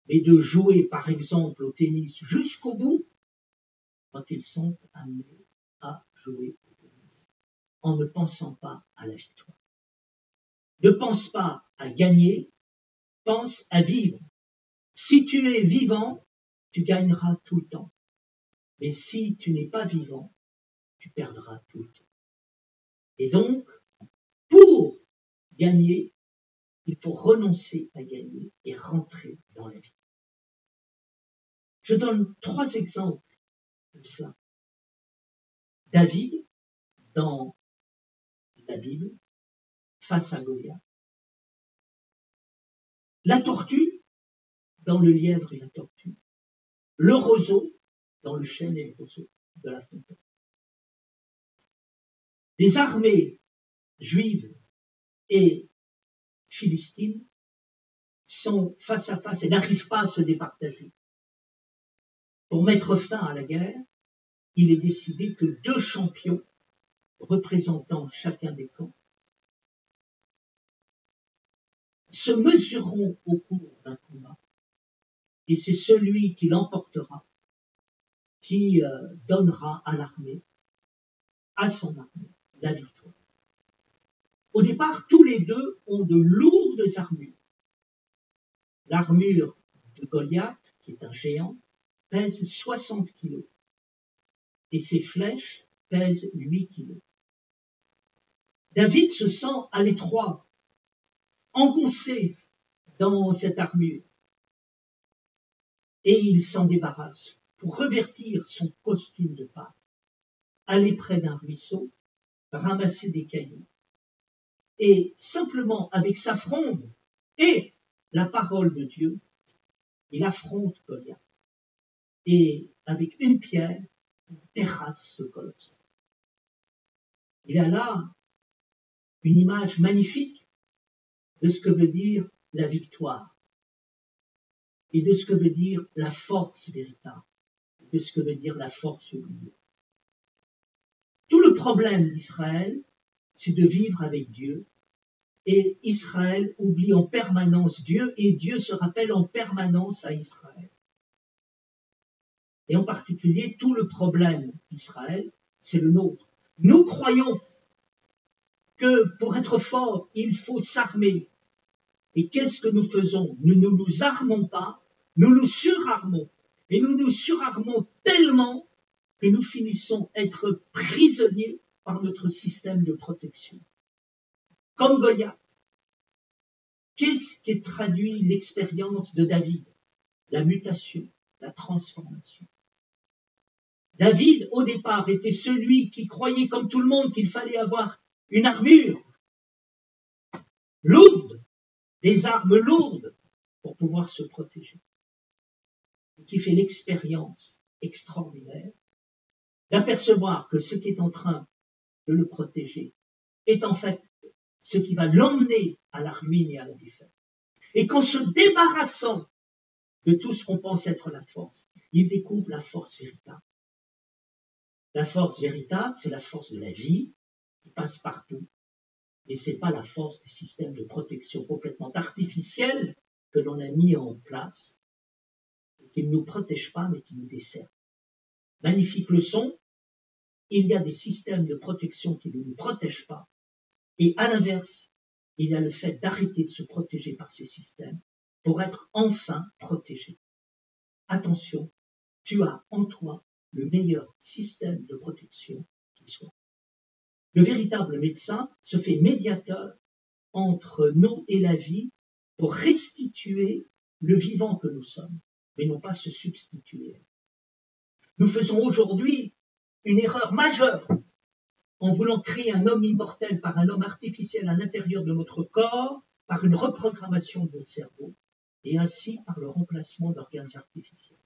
mais de jouer par exemple au tennis jusqu'au bout quand ils sont amenés à jouer au tennis, en ne pensant pas à la victoire. Ne pense pas à gagner, pense à vivre. Si tu es vivant, tu gagneras tout le temps. Mais si tu n'es pas vivant, tu perdras tout le temps. Et donc, pour gagner, il faut renoncer à gagner et rentrer dans la vie. Je donne 3 exemples de cela. David, dans la Bible, face à Goliath. La tortue, dans le lièvre et la tortue. Le roseau, dans le chêne et le roseau de la fontaine. Les armées juives et philistines sont face à face et n'arrivent pas à se départager. Pour mettre fin à la guerre, il est décidé que 2 champions représentant chacun des camps se mesureront au cours d'un combat, et c'est celui qui l'emportera qui donnera à l'armée, à son armée, la victoire. Au départ, tous les 2 ont de lourdes armures. L'armure de Goliath, qui est un géant, pèse 60 kilos, et ses flèches pèsent 8 kilos. David se sent à l'étroit, engoncé dans cette armure, et il s'en débarrasse pour revêtir son costume de Pâques, aller près d'un ruisseau, ramasser des cailloux, et simplement avec sa fronde et la parole de Dieu, il affronte Goliath, et avec une pierre, il terrasse ce colosse. Il y a là une image magnifique de ce que veut dire la victoire, et de ce que veut dire la force véritable, de ce que veut dire la force oubliée. Tout le problème d'Israël, c'est de vivre avec Dieu, et Israël oublie en permanence Dieu, et Dieu se rappelle en permanence à Israël. Et en particulier, tout le problème d'Israël, c'est le nôtre. Nous croyons que pour être fort, il faut s'armer. Et qu'est-ce que nous faisons? Nous ne nous armons pas, nous nous surarmons. Et nous nous surarmons tellement que nous finissons être prisonniers par notre système de protection. Comme Goliath. Qu'est-ce qui traduit l'expérience de David? La mutation, la transformation. David, au départ, était celui qui croyait comme tout le monde qu'il fallait avoir une armure lourde, des armes lourdes pour pouvoir se protéger. Et qui fait l'expérience extraordinaire d'apercevoir que ce qui est en train de le protéger est en fait ce qui va l'emmener à la ruine et à la défaite. Et qu'en se débarrassant de tout ce qu'on pense être la force, il découvre la force véritable. La force véritable, c'est la force de la vie qui passe partout. Et c'est pas la force des systèmes de protection complètement artificiels que l'on a mis en place, qui ne nous protègent pas, mais qui nous desservent. Magnifique leçon, il y a des systèmes de protection qui ne nous protègent pas, et à l'inverse, il y a le fait d'arrêter de se protéger par ces systèmes pour être enfin protégé. Attention, tu as en toi le meilleur système de protection qui soit. Le véritable médecin se fait médiateur entre nous et la vie pour restituer le vivant que nous sommes, mais non pas se substituer. Nous faisons aujourd'hui une erreur majeure en voulant créer un homme immortel par un homme artificiel à l'intérieur de notre corps, par une reprogrammation de notre cerveau, et ainsi par le remplacement d'organes artificiels.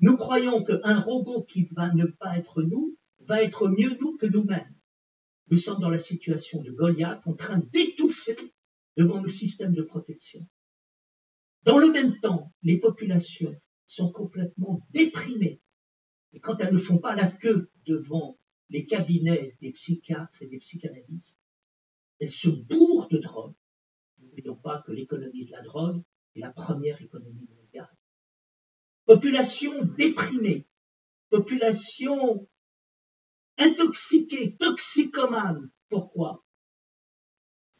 Nous croyons qu'un robot qui va ne pas être nous, va être mieux nous que nous-mêmes. Nous sommes dans la situation de Goliath, en train d'étouffer devant le système de protection. Dans le même temps, les populations sont complètement déprimées. Et quand elles ne font pas la queue devant les cabinets des psychiatres et des psychanalystes, elle se bourre de drogue. N'oublions pas que l'économie de la drogue est la première économie mondiale. Population déprimée, population intoxiquée, toxicomane. Pourquoi?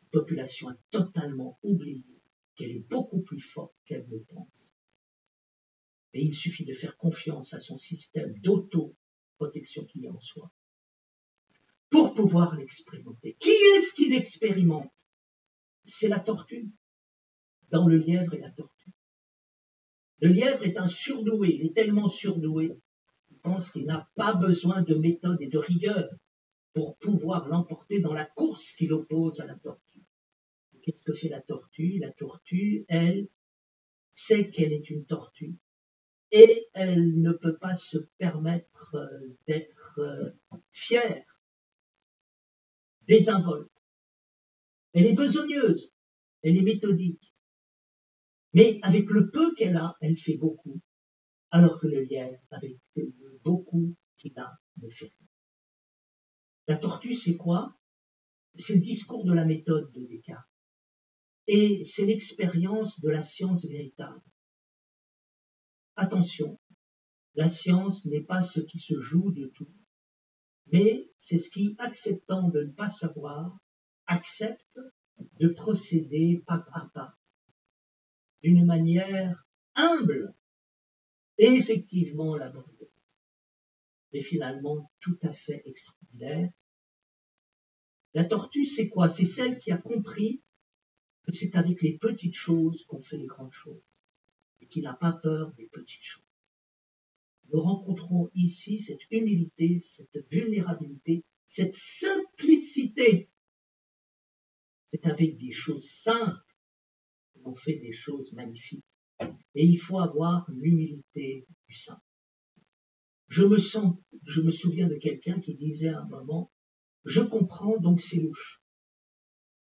Cette population a totalement oublié qu'elle est beaucoup plus forte qu'elle ne pense. Et il suffit de faire confiance à son système d'auto-protection qu'il y a en soi pour pouvoir l'expérimenter. Qui est-ce qui l'expérimente? C'est la tortue. Dans le lièvre et la tortue. Le lièvre est un surdoué, il est tellement surdoué, il pense qu'il n'a pas besoin de méthode et de rigueur pour pouvoir l'emporter dans la course qui l'oppose à la tortue. Qu'est-ce que fait la tortue? La tortue, elle, sait qu'elle est une tortue et elle ne peut pas se permettre d'être fière, désinvolte. Elle est besogneuse, elle est méthodique. Mais avec le peu qu'elle a, elle fait beaucoup, alors que le lièvre, avec le beaucoup qu'il a, ne fait rien. La tortue, c'est quoi? C'est le discours de la méthode de Descartes. Et c'est l'expérience de la science véritable. Attention, la science n'est pas ce qui se joue de tout, mais c'est ce qui, acceptant de ne pas savoir, accepte de procéder pas à pas, d'une manière humble et effectivement laborieuse, mais finalement tout à fait extraordinaire. La tortue, c'est quoi? C'est celle qui a compris que c'est avec les petites choses qu'on fait les grandes choses et qui n'a pas peur des petites choses. Nous rencontrons ici cette humilité, cette vulnérabilité, cette simplicité. C'est avec des choses simples qu'on fait des choses magnifiques. Et il faut avoir l'humilité du simple. Je me souviens de quelqu'un qui disait à un moment, je comprends donc c'est louche.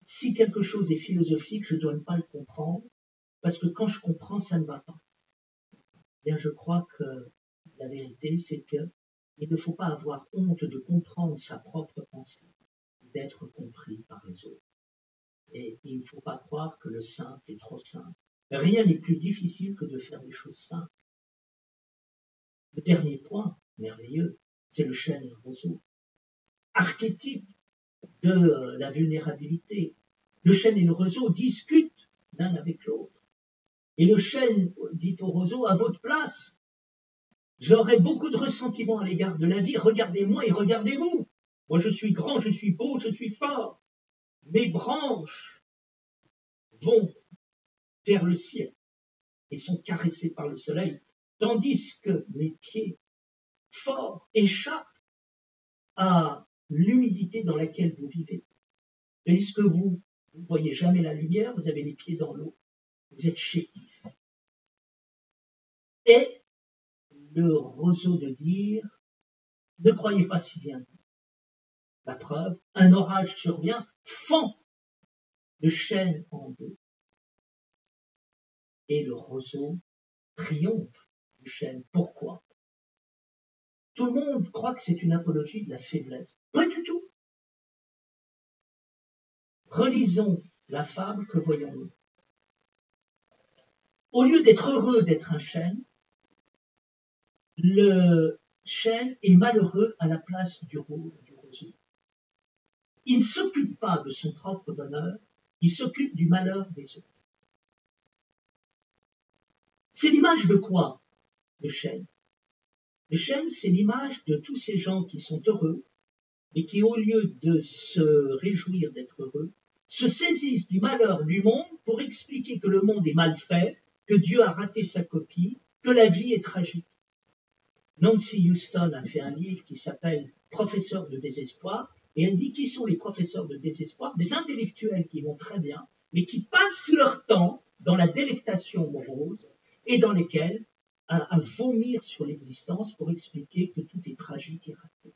Si quelque chose est philosophique, je ne dois pas le comprendre, parce que quand je comprends, ça ne va pas. Bien, je crois que la vérité, c'est qu'il ne faut pas avoir honte de comprendre sa propre pensée, d'être compris par les autres. Et il ne faut pas croire que le simple est trop simple. Rien n'est plus difficile que de faire des choses simples. Le dernier point, merveilleux, c'est le chêne et le roseau. Archétype de la vulnérabilité. Le chêne et le roseau discutent l'un avec l'autre. Et le chêne dit au roseau, à votre place, j'aurais beaucoup de ressentiment à l'égard de la vie, regardez-moi et regardez-vous. Moi je suis grand, je suis beau, je suis fort. Mes branches vont vers le ciel et sont caressées par le soleil, tandis que mes pieds forts échappent à l'humidité dans laquelle vous vivez. Puisque vous ne voyez jamais la lumière, vous avez les pieds dans l'eau, vous êtes chétif. Et le roseau de dire, ne croyez pas si bien dire. La preuve, un orage survient, fend le chêne en deux. Et le roseau triomphe du chêne. Pourquoi? Tout le monde croit que c'est une apologie de la faiblesse. Pas du tout. Relisons la fable, que voyons-nous? Au lieu d'être heureux d'être un chêne, le chêne est malheureux à la place du roseau. Il ne s'occupe pas de son propre bonheur, il s'occupe du malheur des autres. C'est l'image de quoi, le chêne? Le chêne, c'est l'image de tous ces gens qui sont heureux et qui, au lieu de se réjouir d'être heureux, se saisissent du malheur du monde pour expliquer que le monde est mal fait, que Dieu a raté sa copie, que la vie est tragique. Nancy Houston a fait un livre qui s'appelle « Professeur de désespoir » et elle dit qui sont les professeurs de désespoir? Des intellectuels qui vont très bien, mais qui passent leur temps dans la délectation morose et dans lesquels à vomir sur l'existence pour expliquer que tout est tragique et raté.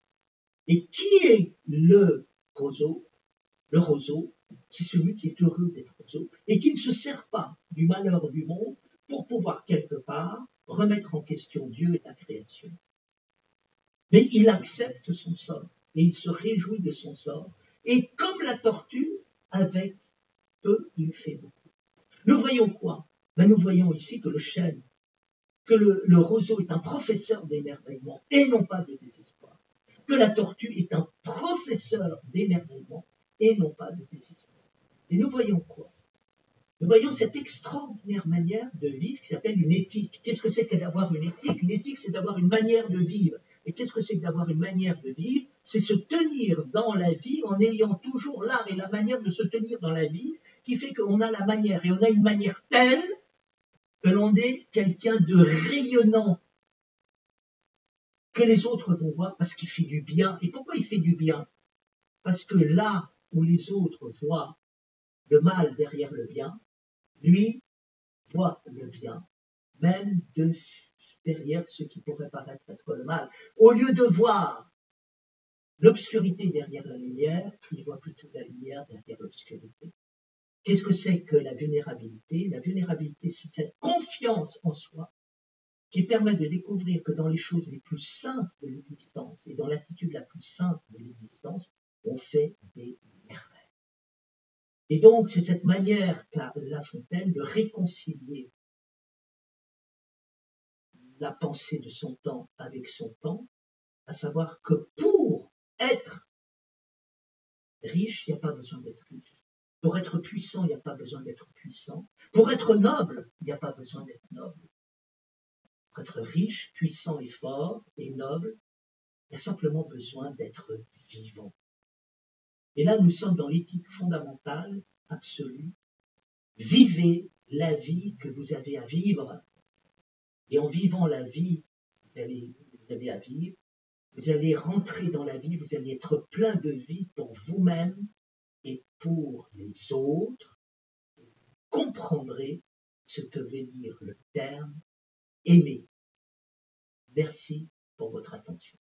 Et qui est le roseau? Le roseau, c'est celui qui est heureux d'être roseau et qui ne se sert pas du malheur du monde pour pouvoir quelque part remettre en question Dieu et la création. Mais il accepte son sort et il se réjouit de son sort. Et comme la tortue, avec peu, il fait beaucoup. Nous voyons quoi? Ben, nous voyons ici que le chêne, que le roseau est un professeur d'émerveillement et non pas de désespoir. Que la tortue est un professeur d'émerveillement et non pas de désespoir. Et nous voyons quoi? Nous voyons cette extraordinaire manière de vivre qui s'appelle une éthique. Qu'est-ce que c'est que d'avoir une éthique? Une éthique, c'est d'avoir une manière de vivre. Et qu'est-ce que c'est que d'avoir une manière de vivre? C'est se tenir dans la vie en ayant toujours l'art et la manière de se tenir dans la vie qui fait qu'on a la manière. Et on a une manière telle que l'on est quelqu'un de rayonnant, que les autres vont voir parce qu'il fait du bien. Et pourquoi il fait du bien? Parce que là où les autres voient le mal derrière le bien, lui voit le bien, même derrière ce qui pourrait paraître être le mal. Au lieu de voir l'obscurité derrière la lumière, il voit plutôt la lumière derrière l'obscurité. Qu'est-ce que c'est que la vulnérabilité? La vulnérabilité, c'est cette confiance en soi qui permet de découvrir que dans les choses les plus simples de l'existence et dans l'attitude la plus simple de l'existence, on fait des merveilles. Et donc, c'est cette manière qu'a La Fontaine de réconcilier la pensée de son temps avec son temps, à savoir que pour être riche, il n'y a pas besoin d'être riche. Pour être puissant, il n'y a pas besoin d'être puissant. Pour être noble, il n'y a pas besoin d'être noble. Pour être riche, puissant et fort et noble, il y a simplement besoin d'être vivant. Et là, nous sommes dans l'éthique fondamentale, absolue. Vivez la vie que vous avez à vivre. Et en vivant la vie que vous avez à vivre, vous allez rentrer dans la vie, vous allez être plein de vie pour vous-même et pour les autres. Vous comprendrez ce que veut dire le terme aimer. Merci pour votre attention.